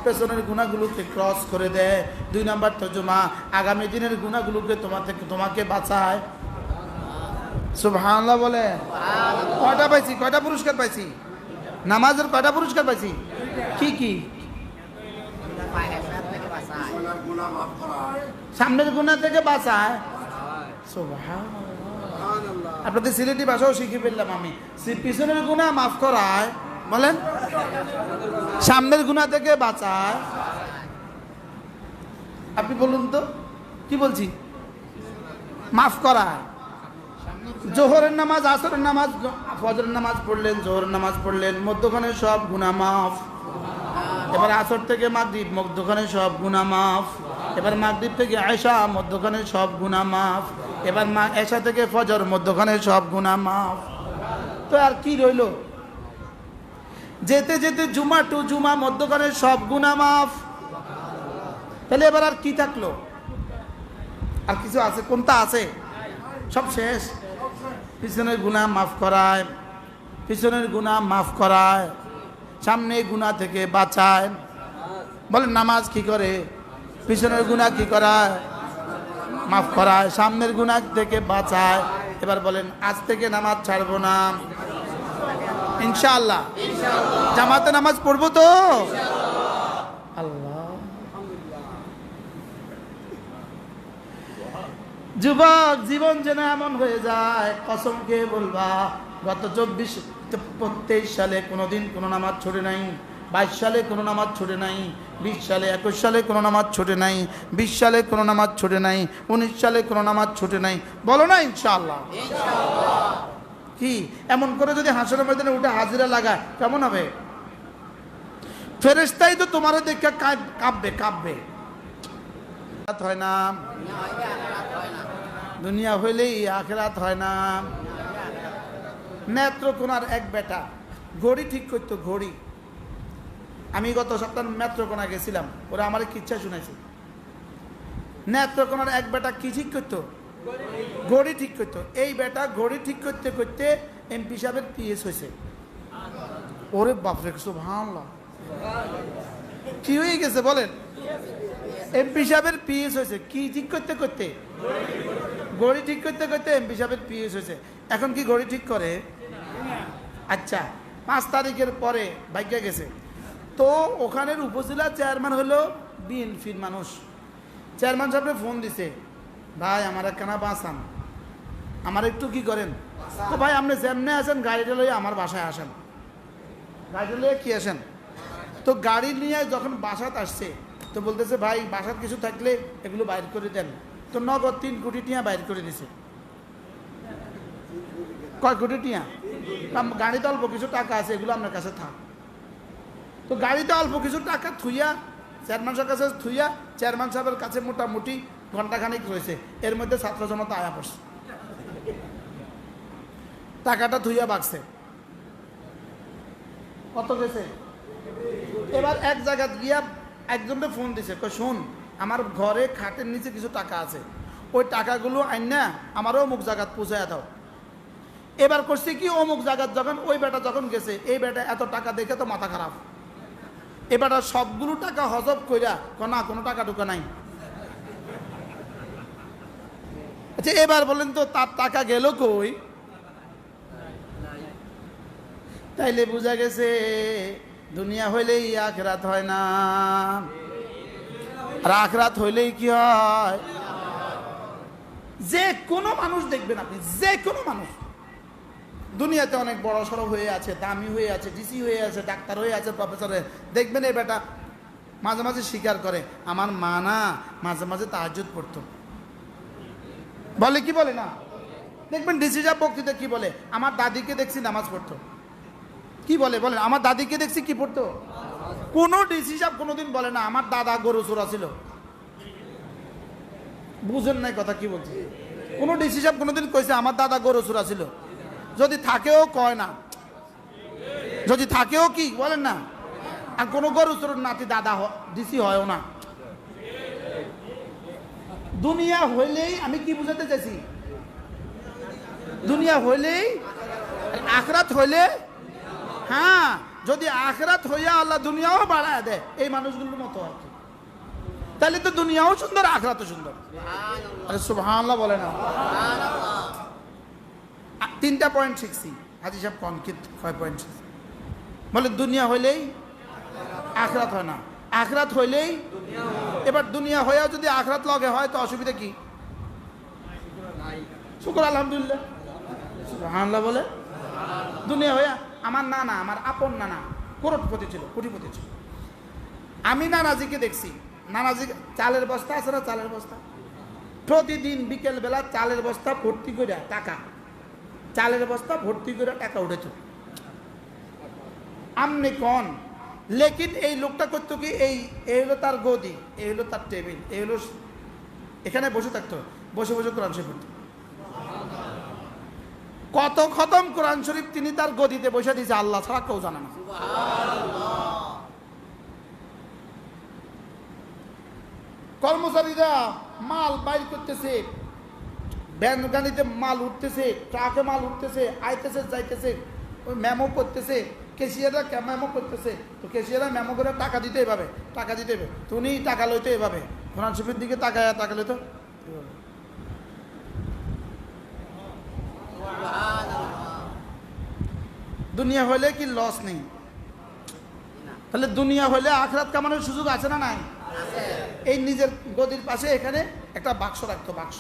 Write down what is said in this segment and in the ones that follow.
পেছনের গুনাহগুলোকে ক্রস করে দেয়। 2 নাম্বার তর্জমা, আগামী দিনের গুনাহগুলোকে তোমাকে বাঁচায়। সুবহানাল্লাহ বলে। কয়টা পাইছি? কয়টা পুরস্কার পাইছি? নামাজের কয়টা পুরস্কার পাইছি? কি কি? সামনের গুনাহ থেকে বাঁচায়। সুবহানাল্লাহ। আপনাদের সিলেটি ভাষাও শিখে ফেললাম আমি। পিছনের গুনাহ মাফ করায়, বলেন, সামনের গুনাহ থেকে বাঁচায়। আপনি বলুন তো, কি বলছি? মাফ করায়। জোহরের নামাজ, আসরের নামাজ, ফজরের নামাজ পড়লেন, জোহরের নামাজ পড়লেন, মধ্যখানে সব গুনাহ মাফ। এবার আসর থেকে মাগরিব, মধ্যখানে সব গুনাহ মাফ। এবার মাগরিব থেকে এশা, মধ্যখানে সব গুনাহ মাফ। এবার এশা থেকে ফজর, মধ্যখানে সব গুনাহ মাফ। তো আর কি রইল? যেতে যেতে জুমা টু জুমা, মধ্যখানে সব গুনাহ মাফ। তাহলে এবার আর কি থাকলো? আর কিছু আছে? কোনটা আছে? সব শেষ। পিছনের গুনাহ মাফ করায়, পিছনের গুনাহ মাফ করায়, সামনে গুনাহ থেকে বাঁচায়। বলেন, নামাজ কি করে? পিছনের গুনাহ কি করায়? মাফ করায়, সামনের গুনাহ থেকে বাঁচায়। এবার বলেন, আজ থেকে নামাজ ছাড়বো না ইনশাআল্লাহ। জামাতে নামাজ পড়বো তো? আল্লাহ। যুবক জীবন যেন এমন হয়ে যায়, কসম খেয়ে বলবা, গত 23 সালে কোনোদিন কোনো নামাজ ছুটে নাই, 22 সালে কোনো নামাজ ছুটে নাই, 20 সালে 21 সালে কোনো নামাজ ছুটে নাই, 20 সালে কোনো নামাজ ছুটে নাই, 19 সালে কোনো নামাজ ছুটে নাই। বলো না ইনশাআল্লাহ। কি এমন করে যদি হাসরের ময়দানে উঠে হাজিরা লাগায় কেমন হবে? ফেরেশতাই তো তোমার দেখে কাঁপবে কাঁপবে। হয় না, দুনিয়া হইলেই আখিরাত হয় না। নেত্রকোনার এক বেটা ঘড়ি ঠিক করতো, ঘড়ি। আমি গত সপ্তাহ নেত্রকোনা গেছিলাম, ওরা আমার কিচ্ছা শুনেছে। নেত্রকোনার এক বেটা কি ঠিক করতো? ঘড়ি ঠিক করতো। এই বেটা ঘড়ি ঠিক করতে করতে এমপি সাহেবের পিএস হয়েছে। ওরে বাপরে, সুবহানাল্লাহ। কি হয়ে গেছে বলেন? এমপি সাহেবের পিএস হয়েছে। কি ঠিক করতে করতে? ঘড়ি ঠিক করতে করতে এমপি সাহেবের পিএস হয়েছে। এখন কি ঘড়ি ঠিক করে? আচ্ছা, 5 তারিখের পরে ভাগ্যে গেছে। তো ওখানের উপজেলা চেয়ারম্যান হলো বিএনপির মানুষ। চেয়ারম্যান সাহেবের ফোন দিছে, ভাই আমার একখানা বাঁচান, আমার একটু কি করেন। তো ভাই আপনি যেমনে আসেন গাড়িটা লইয়ে আমার বাসায় আসেন। গাড়িটা লইয়ে কি আসেন? তো গাড়ি নিয়ে যখন বাসাত আসছে, তো বলতেছে ভাই বাসার কিছু থাকলে এগুলো বাইর করে দেন। তো নগদ 3 কোটি টিয়া বাইর করে দিছে। কয় কোটি টিয়া? গাড়িতে অল্প কিছু টাকা আছে, এগুলো আপনার কাছে থাক। তো গাড়িতে অল্প কিছু টাকা থুইয়া চেয়ারম্যান সাহেবের কাছে থুইয়া, চেয়ারম্যান সাহেবের কাছে মোটামুটি ঘন্টাখানিক রয়েছে। এর মধ্যে ছাত্র জনতা আয়া পড়ছে, টাকাটা থুইয়া বাগছে। কত গেছে? এবার এক জায়গা গিয়া একজনকে ফোন দিছে, কই শোন, আমার ঘরে খাটের নিচে কিছু টাকা আছে, ওই টাকাগুলো আইনা আমারও অমুক জায়গাত পৌঁছায় দাও। এবার করছে কি, অমুক জায়গাত যখন ওই বেটা যখন গেছে, এই বেটা এত টাকা দেখে তো মাথা খারাপ। এবার সবগুলো টাকা হজব কইরা না, কোনো টাকা ঢুকা নাই। আচ্ছা এবার বলেন তো, তার টাকা গেল কই? তাইলে বোঝা গেছে দুনিয়া হইলেই আখিরাত হয় না, আর আখিরাত হইলেই কি হয়? যে কোনো মানুষ দেখবেন আপনি, যে কোনো মানুষ দুনিয়াতে অনেক বড় সড়ো হয়ে আছে, দামি হয়ে আছে, ডিসি হয়ে আছে, ডাক্তার হয়ে আছে, প্রফেসর হয়ে, দেখবেন এই বেটা মাঝে মাঝে স্বীকার করে, আমার মা না মাঝে মাঝে তাহাজ্জুদ পড়তো। বলে কি বলে না? দেখবেন ডিসি সাহেব বক্তৃতা কি বলে, আমার দাদিকে দেখছি নামাজ পড়তো। কি বলে বলেন? আমার দাদিকে দেখছি কি পড়তো? কোনো ডিসি সাহেব কোনোদিন বলে না আমার দাদা গরু চোরা ছিল। বুঝেন নাই কথা কি বলছি? কোনো ডিসি সাহেব কোনোদিন কইছে আমার দাদা গরু চোরা ছিল? যদি থাকেও কয় না, যদি থাকেও কি বলেন না। আর কোনো গরু চোরের নাতি দাদা ডিসি হয়ও না। দুনিয়া হইলেই, আমি কি বুঝাতে চাইছি, দুনিয়া হইলেই, আখিরাত হইলে, হ্যাঁ যদি আখিরাত হইয়া আল্লাহ দুনিয়াও বাড়ায় দেয় এই মানুষগুলোর মতো আর কি, তাহলে তো দুনিয়াও সুন্দর আখিরাতও সুন্দর। আরে সুবহানাল্লাহ বলে না। 3টা পয়েন্ট শিখছি, হাজি সাহেব কনকিত 5 পয়েন্ট বলে দুনিয়া হইলেই আখিরাত হয় না, আখিরাত হইলেই। এবার দুনিয়া হইয়া যদি আখিরাত লগে হয় তো অসুবিধা কি? শুকর আলহামদুলিল্লাহ, সুবহানাল্লাহ বলে। দুনিয়া হইয়া আমার নানা, আমার আপন নানা কোটিপতি ছিল, কোটিপতি ছিল। আমি নানাজিকে দেখছি, নানাজি চালের বস্তা আছে না, চালের বস্তা, প্রতিদিন বিকেল বেলা চালের বস্তা ভর্তি করে টাকা, চালের বস্তা ভর্তি করে টাকা উঠেছে। আমনে কন, লেকিন এই লোকটা করতো কি, এই হলো তার গদি, এই হলো তার টেবিল, এই হলো এখানে বসে থাকতো, বসে বসে কোরআন শরীফ পড়তো। কত খতম কোরআন শরীফ তিনি তার গদিতে বসে দিয়েছে, আল্লাহ ছাড়া কেউ জানে না। কর্মচারীরা মাল বাইর করতেছে, ভ্যান গাড়িতে মাল উঠতেছে, ট্রাকে মাল উঠতেছে, আইতেছে যাইতেছে, ওই মেমো করতেছে, ক্যাশিয়াররা মেমো করতেছে, তো ক্যাশিয়াররা মেমো করে টাকা দিতে এভাবে, টাকা দিতে হবে, তো উনি টাকা লইতে এভাবে, কোরআন শরীফের দিকে টাকা লইতো। দুনিয়া হলে কি লস নেই? তাহলে দুনিয়া হলে আখিরাত কামানোর সুযোগ আছে না নাই? এই নিজের গদির পাশে এখানে একটা বাক্স রাখতো, বাক্স,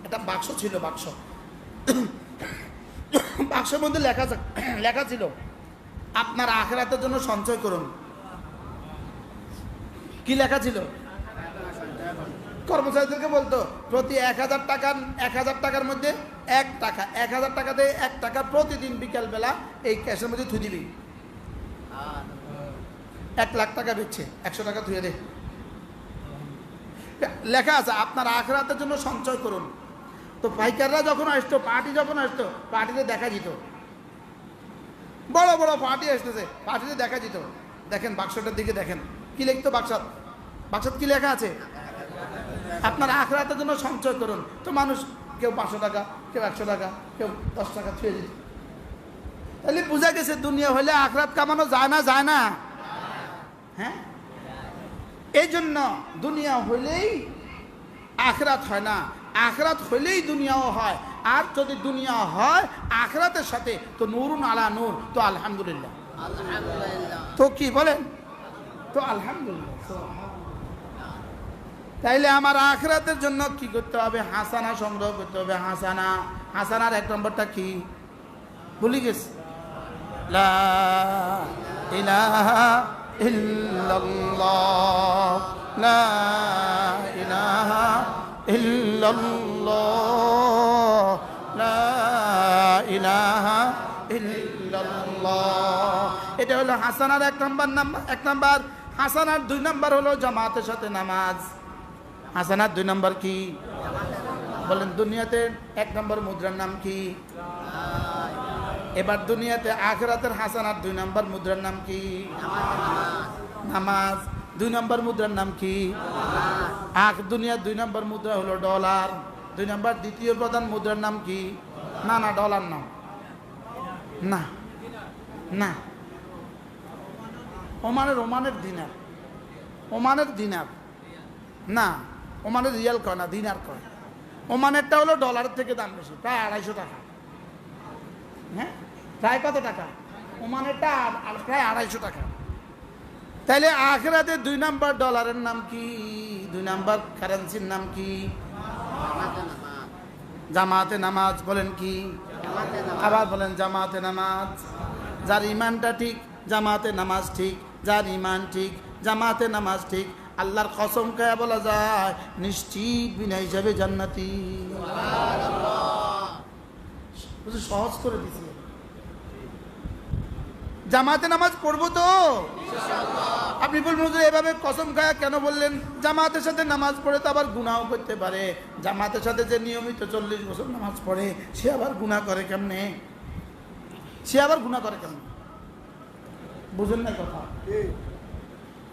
একটা বাক্স ছিল, বাক্স, বাক্সের মধ্যে লেখা ছিল আপনার আখিরাতের জন্য সঞ্চয় করুন। কি লেখা ছিল? কর্মচারীদেরকে বলতো প্রতি 1000 টাকার মধ্যে 1 টাকা, 1000 টাকাতে 1 টাকা প্রতিদিন বিকাল বেলা এই ক্যাশের মধ্যে থুই দিবি। 1 লাখ টাকা বেচছে, 100 টাকা থুয়ে দে। লেখা আছে আপনার আখিরাতের জন্য সঞ্চয় করুন। তো পাইকাররা যখন আসতো, পার্টি যখন আসতো, পার্টিতে দেখা যেত, বড় বড় পার্টি আসতেছে, পার্টিতে দেখা যেত, দেখেন বাক্সটার দিকে দেখেন কি লিখতো, বাক্সত কি লেখা আছে? আপনার আখিরাতের জন্য সঞ্চয় করুন। তো মানুষ কেউ 500 টাকা, কেউ 100 টাকা, কেউ 10 টাকা ছুঁয়ে যেত। তাহলে বোঝা গেছে দুনিয়া হলে আখিরাত কামানো যায় না, যায় না? হ্যাঁ, এই জন্য দুনিয়া হলেই আখিরাত হয় না, আখিরাত হলেই দুনিয়াও হয়। আর যদি দুনিয়া হয় আখিরাতের সাথে তো নূরুন আলা নূর, তো আলহামদুলিল্লাহ। তো কি বলেন? তো আলহামদুলিল্লাহ। তাইলে আমার আখিরাতের জন্য কি করতে হবে? হাসানা সংগ্রহ করতে হবে। হাসানার 1 নম্বরটা কি ভুলে গেছি? লা ইলাহা ইল্লাল্লাহ, লা ইলাহা ইল্লাল্লাহ, লা ইলাহা ইল্লাল্লাহ। এটা হলো হাসানার 1 নম্বর। হাসানার 2 নম্বর হলো জামাতের সাথে নামাজ। হাসানার 2 নম্বর কি বলেন? দুনিয়াতে 1 নম্বর মুদ্রার নাম কি? এবার দুনিয়াতে আখিরাতের হাসানার 2 নম্বর মুদ্রার নাম কি? নামাজ। 2 নম্বর মুদ্রার নাম কি? দুনিয়ার 2 নম্বর মুদ্রা হলো ডলার। 2 নম্বর দ্বিতীয় প্রধান মুদ্রার নাম কি? না, ডলার নাম না, ওমানের দিনার, না, ওমানের রিয়াল কয় না, দিনার কয়। ওমানেরটা হলো ডলারের থেকে দাম বেশি, প্রায় 250 টাকা। হ্যাঁ, প্রায় কত টাকা? ওমানেরটা প্রায় 250 টাকা। তাইলে আখিরাতে 2 নম্বর ডলারের নাম কি? 2 নম্বর কারেন্সির নাম কি? জামাতে নামাজ। বলেন কি? আবার বলেন জামাতে নামাজ। যার ইমানটা ঠিক জামাতে নামাজ ঠিক, যার ইমান ঠিক জামাতে নামাজ ঠিক, আল্লাহর কসম খায়া বলা যায় নিশ্চিত বিনা হিসাবে জান্নাতি। সহজ করে দিছি। জামাতে নামাজ পড়বো তো? আপনি বলবেন হুজুর এভাবে কসম খায়া কেন বললেন? জামাতের সাথে নামাজ পড়ে তো আবার গুনাহও করতে পারে। জামাতের সাথে যে নিয়মিত 40 বছর নামাজ পড়ে সে আবার গুনাহ করে কেমনে? বুঝেন না কথা?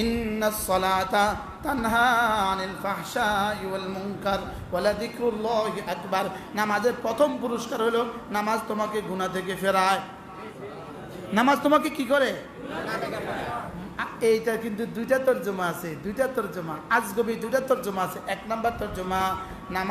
ইন্নাস সালাতা তানহা আনিল ফাহশাই ওয়াল মুনকার ওয়া লাযিকরুল্লাহি আকবার। নামাজের প্রথম পুরস্কার হলো নামাজ তোমাকে গুনাহ থেকে ফেরায়। নামাজ তোমাকে কি করে? এইটা কিন্তু দুইটা তর্জমা আছে, দুইটা তর্জমা, আজগবি দুইটা তর্জমা আছে। এক নাম্বার তর্জমা, নামাজ